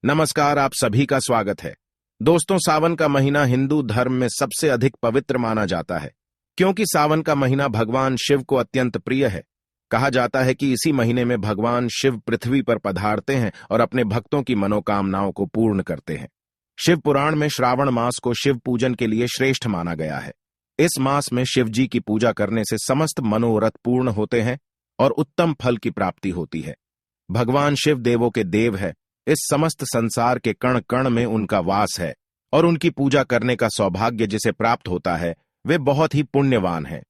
नमस्कार, आप सभी का स्वागत है। दोस्तों, सावन का महीना हिंदू धर्म में सबसे अधिक पवित्र माना जाता है, क्योंकि सावन का महीना भगवान शिव को अत्यंत प्रिय है। कहा जाता है कि इसी महीने में भगवान शिव पृथ्वी पर पधारते हैं और अपने भक्तों की मनोकामनाओं को पूर्ण करते हैं। शिव पुराण में श्रावण मास को शिव पूजन के लिए श्रेष्ठ माना गया है। इस मास में शिव जी की पूजा करने से समस्त मनोरथ पूर्ण होते हैं और उत्तम फल की प्राप्ति होती है। भगवान शिव देवों के देव है। इस समस्त संसार के कण कण में उनका वास है और उनकी पूजा करने का सौभाग्य जिसे प्राप्त होता है वे बहुत ही पुण्यवान है।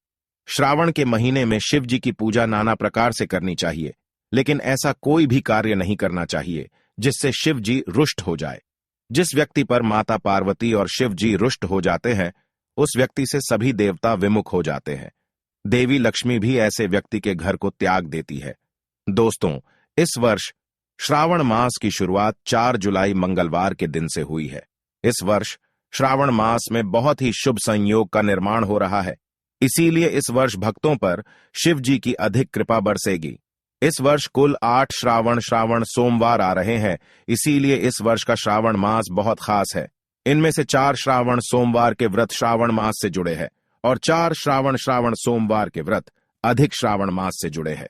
श्रावण के महीने में शिव जी की पूजा नाना प्रकार से करनी चाहिए, लेकिन ऐसा कोई भी कार्य नहीं करना चाहिए जिससे शिव जी रुष्ट हो जाए। जिस व्यक्ति पर माता पार्वती और शिव जी रुष्ट हो जाते हैं, उस व्यक्ति से सभी देवता विमुख हो जाते हैं। देवी लक्ष्मी भी ऐसे व्यक्ति के घर को त्याग देती है। दोस्तों, इस वर्ष श्रावण मास की शुरुआत 4 जुलाई मंगलवार के दिन से हुई है। इस वर्ष श्रावण मास में बहुत ही शुभ संयोग का निर्माण हो रहा है, इसीलिए इस वर्ष भक्तों पर शिव जी की अधिक कृपा बरसेगी। इस वर्ष कुल 8 श्रावण सोमवार आ रहे हैं, इसीलिए इस वर्ष का श्रावण मास बहुत खास है। इनमें से 4 श्रावण सोमवार के व्रत श्रावण मास से जुड़े हैं और 4 श्रावण सोमवार के व्रत अधिक श्रावण मास से जुड़े हैं।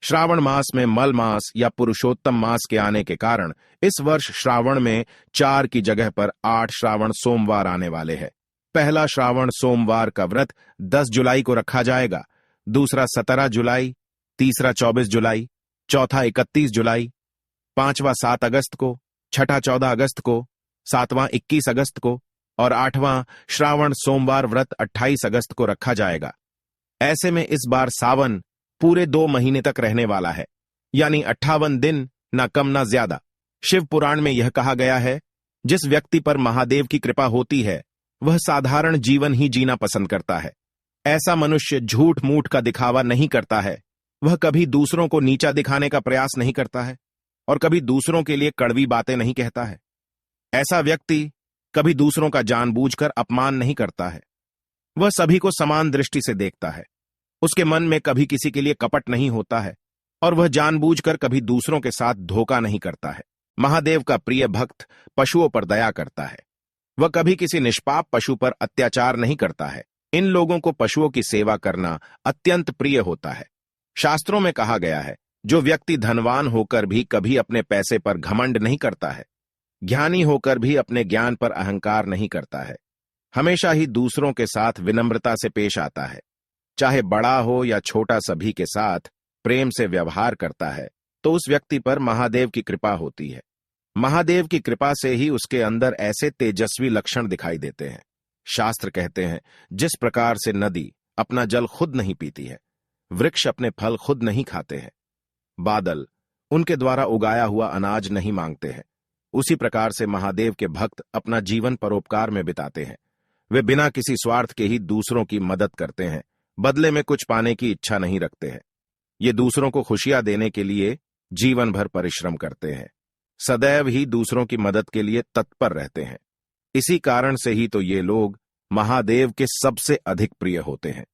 श्रावण मास में मल मास या पुरुषोत्तम मास के आने के कारण इस वर्ष श्रावण में 4 की जगह पर 8 श्रावण सोमवार आने वाले हैं। पहला श्रावण सोमवार का व्रत 10 जुलाई को रखा जाएगा, दूसरा 17 जुलाई, तीसरा 24 जुलाई, चौथा 31 जुलाई, पांचवा 7 अगस्त को, छठा 14 अगस्त को, सातवां 21 अगस्त को और 8वां श्रावण सोमवार व्रत 28 अगस्त को रखा जाएगा। ऐसे में इस बार सावन पूरे 2 महीने तक रहने वाला है, यानी 58 दिन, ना कम ना ज्यादा। शिव पुराण में यह कहा गया है, जिस व्यक्ति पर महादेव की कृपा होती है वह साधारण जीवन ही जीना पसंद करता है। ऐसा मनुष्य झूठ मूठ का दिखावा नहीं करता है, वह कभी दूसरों को नीचा दिखाने का प्रयास नहीं करता है और कभी दूसरों के लिए कड़वी बातें नहीं कहता है। ऐसा व्यक्ति कभी दूसरों का जानबूझकर अपमान नहीं करता है। वह सभी को समान दृष्टि से देखता है। उसके मन में कभी किसी के लिए कपट नहीं होता है और वह जानबूझकर कभी दूसरों के साथ धोखा नहीं करता है। महादेव का प्रिय भक्त पशुओं पर दया करता है। वह कभी किसी निष्पाप पशु पर अत्याचार नहीं करता है। इन लोगों को पशुओं की सेवा करना अत्यंत प्रिय होता है। शास्त्रों में कहा गया है, जो व्यक्ति धनवान होकर भी कभी अपने पैसे पर घमंड नहीं करता है, ज्ञानी होकर भी अपने ज्ञान पर अहंकार नहीं करता है, हमेशा ही दूसरों के साथ विनम्रता से पेश आता है, चाहे बड़ा हो या छोटा सभी के साथ प्रेम से व्यवहार करता है, तो उस व्यक्ति पर महादेव की कृपा होती है। महादेव की कृपा से ही उसके अंदर ऐसे तेजस्वी लक्षण दिखाई देते हैं। शास्त्र कहते हैं, जिस प्रकार से नदी अपना जल खुद नहीं पीती है, वृक्ष अपने फल खुद नहीं खाते हैं, बादल उनके द्वारा उगाया हुआ अनाज नहीं मांगते हैं, उसी प्रकार से महादेव के भक्त अपना जीवन परोपकार में बिताते हैं। वे बिना किसी स्वार्थ के ही दूसरों की मदद करते हैं, बदले में कुछ पाने की इच्छा नहीं रखते हैं। ये दूसरों को खुशियां देने के लिए जीवन भर परिश्रम करते हैं, सदैव ही दूसरों की मदद के लिए तत्पर रहते हैं। इसी कारण से ही तो ये लोग महादेव के सबसे अधिक प्रिय होते हैं।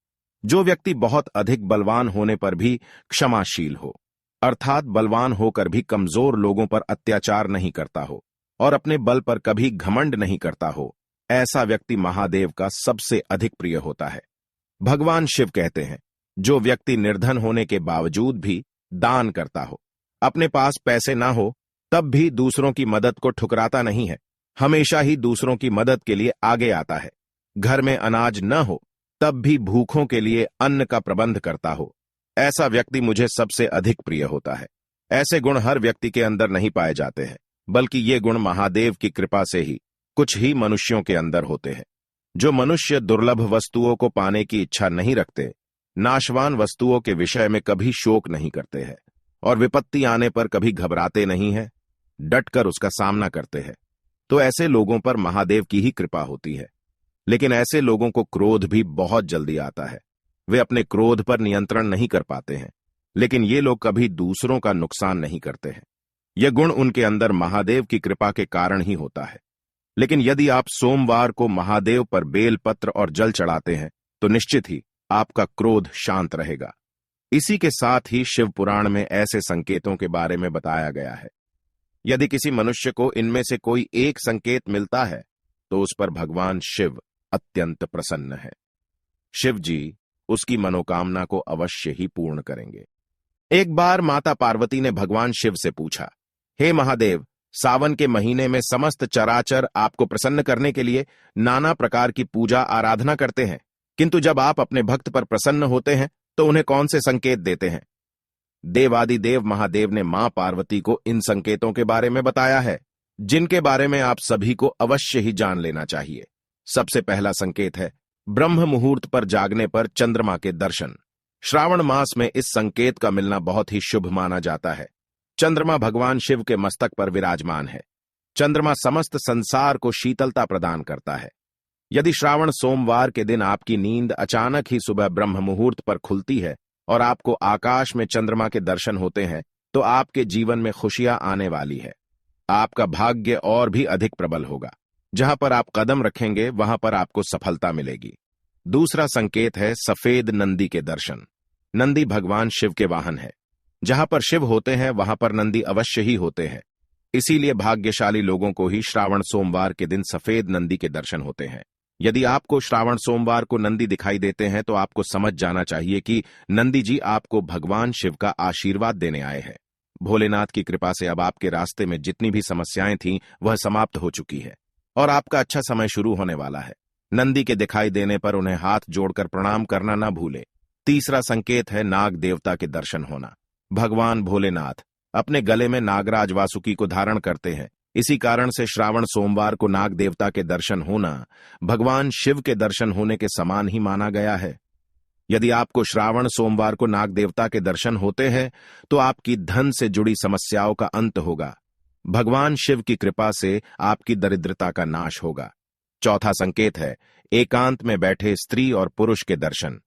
जो व्यक्ति बहुत अधिक बलवान होने पर भी क्षमाशील हो, अर्थात बलवान होकर भी कमजोर लोगों पर अत्याचार नहीं करता हो और अपने बल पर कभी घमंड नहीं करता हो, ऐसा व्यक्ति महादेव का सबसे अधिक प्रिय होता है। भगवान शिव कहते हैं, जो व्यक्ति निर्धन होने के बावजूद भी दान करता हो, अपने पास पैसे ना हो तब भी दूसरों की मदद को ठुकराता नहीं है, हमेशा ही दूसरों की मदद के लिए आगे आता है, घर में अनाज न हो तब भी भूखों के लिए अन्न का प्रबंध करता हो, ऐसा व्यक्ति मुझे सबसे अधिक प्रिय होता है। ऐसे गुण हर व्यक्ति के अंदर नहीं पाए जाते हैं, बल्कि ये गुण महादेव की कृपा से ही कुछ ही मनुष्यों के अंदर होते हैं। जो मनुष्य दुर्लभ वस्तुओं को पाने की इच्छा नहीं रखते, नाशवान वस्तुओं के विषय में कभी शोक नहीं करते हैं और विपत्ति आने पर कभी घबराते नहीं हैं, डटकर उसका सामना करते हैं, तो ऐसे लोगों पर महादेव की ही कृपा होती है। लेकिन ऐसे लोगों को क्रोध भी बहुत जल्दी आता है। वे अपने क्रोध पर नियंत्रण नहीं कर पाते हैं, लेकिन ये लोग कभी दूसरों का नुकसान नहीं करते हैं। यह गुण उनके अंदर महादेव की कृपा के कारण ही होता है। लेकिन यदि आप सोमवार को महादेव पर बेल पत्र और जल चढ़ाते हैं, तो निश्चित ही आपका क्रोध शांत रहेगा। इसी के साथ ही शिव पुराण में ऐसे संकेतों के बारे में बताया गया है यदि किसी मनुष्य को इनमें से कोई एक संकेत मिलता है तो उस पर भगवान शिव अत्यंत प्रसन्न है। शिव जी उसकी मनोकामना को अवश्य ही पूर्ण करेंगे। एक बार माता पार्वती ने भगवान शिव से पूछा, हे महादेव, सावन के महीने में समस्त चराचर आपको प्रसन्न करने के लिए नाना प्रकार की पूजा आराधना करते हैं, किंतु जब आप अपने भक्त पर प्रसन्न होते हैं तो उन्हें कौन से संकेत देते हैं? देवादिदेव महादेव ने मां पार्वती को इन संकेतों के बारे में बताया है, जिनके बारे में आप सभी को अवश्य ही जान लेना चाहिए। सबसे पहला संकेत है ब्रह्म मुहूर्त पर जागने पर चंद्रमा के दर्शन। श्रावण मास में इस संकेत का मिलना बहुत ही शुभ माना जाता है। चंद्रमा भगवान शिव के मस्तक पर विराजमान है। चंद्रमा समस्त संसार को शीतलता प्रदान करता है। यदि श्रावण सोमवार के दिन आपकी नींद अचानक ही सुबह ब्रह्म मुहूर्त पर खुलती है और आपको आकाश में चंद्रमा के दर्शन होते हैं तो आपके जीवन में खुशियां आने वाली है। आपका भाग्य और भी अधिक प्रबल होगा। जहां पर आप कदम रखेंगे वहां पर आपको सफलता मिलेगी। दूसरा संकेत है सफेद नंदी के दर्शन। नंदी भगवान शिव के वाहन है। जहां पर शिव होते हैं वहां पर नंदी अवश्य ही होते हैं। इसीलिए भाग्यशाली लोगों को ही श्रावण सोमवार के दिन सफेद नंदी के दर्शन होते हैं। यदि आपको श्रावण सोमवार को नंदी दिखाई देते हैं तो आपको समझ जाना चाहिए कि नंदी जी आपको भगवान शिव का आशीर्वाद देने आए हैं। भोलेनाथ की कृपा से अब आपके रास्ते में जितनी भी समस्याएं थीं वह समाप्त हो चुकी है और आपका अच्छा समय शुरू होने वाला है। नंदी के दिखाई देने पर उन्हें हाथ जोड़कर प्रणाम करना न भूलें। तीसरा संकेत है नाग देवता के दर्शन होना। भगवान भोलेनाथ अपने गले में नागराज वासुकी को धारण करते हैं। इसी कारण से श्रावण सोमवार को नाग देवता के दर्शन होना भगवान शिव के दर्शन होने के समान ही माना गया है। यदि आपको श्रावण सोमवार को नाग देवता के दर्शन होते हैं तो आपकी धन से जुड़ी समस्याओं का अंत होगा। भगवान शिव की कृपा से आपकी दरिद्रता का नाश होगा। चौथा संकेत है एकांत में बैठे स्त्री और पुरुष के दर्शन।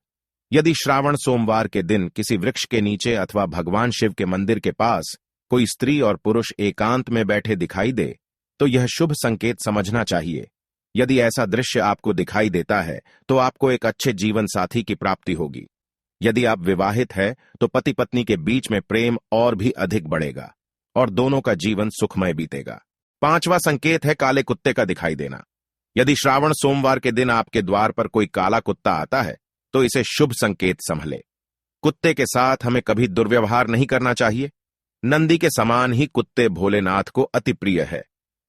यदि श्रावण सोमवार के दिन किसी वृक्ष के नीचे अथवा भगवान शिव के मंदिर के पास कोई स्त्री और पुरुष एकांत में बैठे दिखाई दे तो यह शुभ संकेत समझना चाहिए। यदि ऐसा दृश्य आपको दिखाई देता है तो आपको एक अच्छे जीवन साथी की प्राप्ति होगी। यदि आप विवाहित हैं तो पति पत्नी के बीच में प्रेम और भी अधिक बढ़ेगा और दोनों का जीवन सुखमय बीतेगा। पांचवा संकेत है काले कुत्ते का दिखाई देना। यदि श्रावण सोमवार के दिन आपके द्वार पर कोई काला कुत्ता आता है तो इसे शुभ संकेत समझे। कुत्ते के साथ हमें कभी दुर्व्यवहार नहीं करना चाहिए। नंदी के समान ही कुत्ते भोलेनाथ को अति प्रिय है।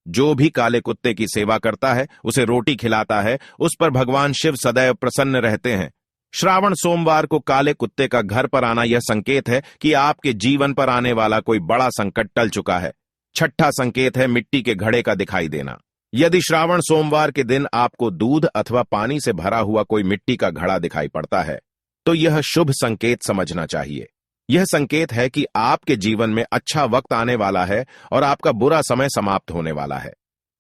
जो भी काले कुत्ते की सेवा करता है, उसे रोटी खिलाता है, उस पर भगवान शिव सदैव प्रसन्न रहते हैं। श्रावण सोमवार को काले कुत्ते का घर पर आना यह संकेत है कि आपके जीवन पर आने वाला कोई बड़ा संकट टल चुका है। छठा संकेत है मिट्टी के घड़े का दिखाई देना। यदि श्रावण सोमवार के दिन आपको दूध अथवा पानी से भरा हुआ कोई मिट्टी का घड़ा दिखाई पड़ता है तो यह शुभ संकेत समझना चाहिए। यह संकेत है कि आपके जीवन में अच्छा वक्त आने वाला है और आपका बुरा समय समाप्त होने वाला है।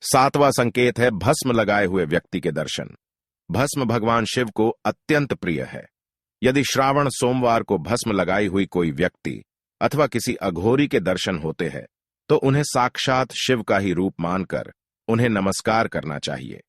सातवां संकेत है भस्म लगाए हुए व्यक्ति के दर्शन। भस्म भगवान शिव को अत्यंत प्रिय है। यदि श्रावण सोमवार को भस्म लगाई हुई कोई व्यक्ति अथवा किसी अघोरी के दर्शन होते हैं तो उन्हें साक्षात शिव का ही रूप मानकर उन्हें नमस्कार करना चाहिए।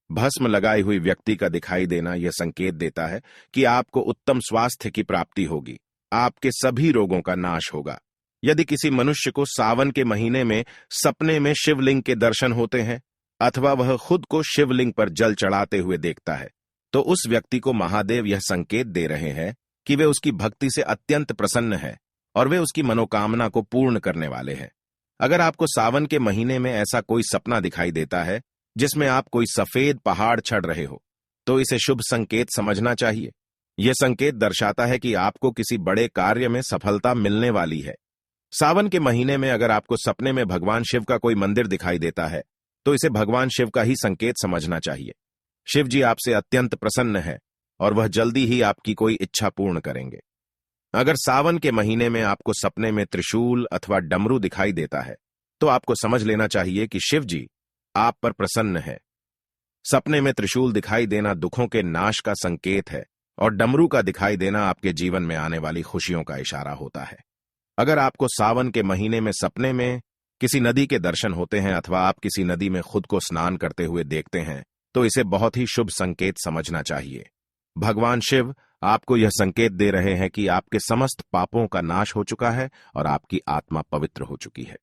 भस्म लगाई हुई व्यक्ति का दिखाई देना यह संकेत देता है कि आपको उत्तम स्वास्थ्य की प्राप्ति होगी। आपके सभी रोगों का नाश होगा। यदि किसी मनुष्य को सावन के महीने में सपने में शिवलिंग के दर्शन होते हैं अथवा वह खुद को शिवलिंग पर जल चढ़ाते हुए देखता है तो उस व्यक्ति को महादेव यह संकेत दे रहे हैं कि वे उसकी भक्ति से अत्यंत प्रसन्न हैं और वे उसकी मनोकामना को पूर्ण करने वाले हैं। अगर आपको सावन के महीने में ऐसा कोई सपना दिखाई देता है जिसमें आप कोई सफेद पहाड़ चढ़ रहे हो तो इसे शुभ संकेत समझना चाहिए। यह संकेत दर्शाता है कि आपको किसी बड़े कार्य में सफलता मिलने वाली है। सावन के महीने में अगर आपको सपने में भगवान शिव का कोई मंदिर दिखाई देता है तो इसे भगवान शिव का ही संकेत समझना चाहिए। शिव जी आपसे अत्यंत प्रसन्न है और वह जल्दी ही आपकी कोई इच्छा पूर्ण करेंगे। अगर सावन के महीने में आपको सपने में त्रिशूल अथवा डमरू दिखाई देता है तो आपको समझ लेना चाहिए कि शिव जी आप पर प्रसन्न है। सपने में त्रिशूल दिखाई देना दुखों के नाश का संकेत है और डमरू का दिखाई देना आपके जीवन में आने वाली खुशियों का इशारा होता है। अगर आपको सावन के महीने में सपने में किसी नदी के दर्शन होते हैं अथवा आप किसी नदी में खुद को स्नान करते हुए देखते हैं तो इसे बहुत ही शुभ संकेत समझना चाहिए। भगवान शिव आपको यह संकेत दे रहे हैं कि आपके समस्त पापों का नाश हो चुका है और आपकी आत्मा पवित्र हो चुकी है।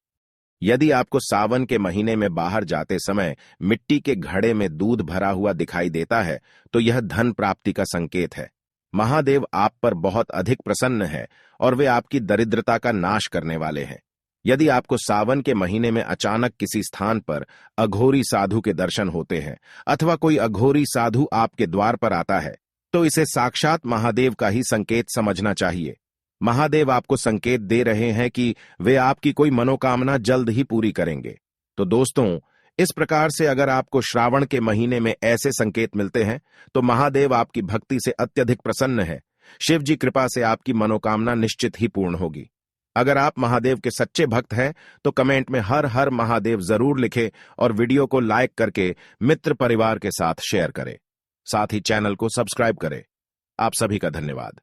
यदि आपको सावन के महीने में बाहर जाते समय मिट्टी के घड़े में दूध भरा हुआ दिखाई देता है तो यह धन प्राप्ति का संकेत है। महादेव आप पर बहुत अधिक प्रसन्न है और वे आपकी दरिद्रता का नाश करने वाले हैं। यदि आपको सावन के महीने में अचानक किसी स्थान पर अघोरी साधु के दर्शन होते हैं अथवा कोई अघोरी साधु आपके द्वार पर आता है तो इसे साक्षात महादेव का ही संकेत समझना चाहिए। महादेव आपको संकेत दे रहे हैं कि वे आपकी कोई मनोकामना जल्द ही पूरी करेंगे। तो दोस्तों, इस प्रकार से अगर आपको श्रावण के महीने में ऐसे संकेत मिलते हैं तो महादेव आपकी भक्ति से अत्यधिक प्रसन्न है। शिव जी कृपा से आपकी मनोकामना निश्चित ही पूर्ण होगी। अगर आप महादेव के सच्चे भक्त हैं तो कमेंट में हर हर महादेव जरूर लिखें और वीडियो को लाइक करके मित्र परिवार के साथ शेयर करें। साथ ही चैनल को सब्सक्राइब करें। आप सभी का धन्यवाद।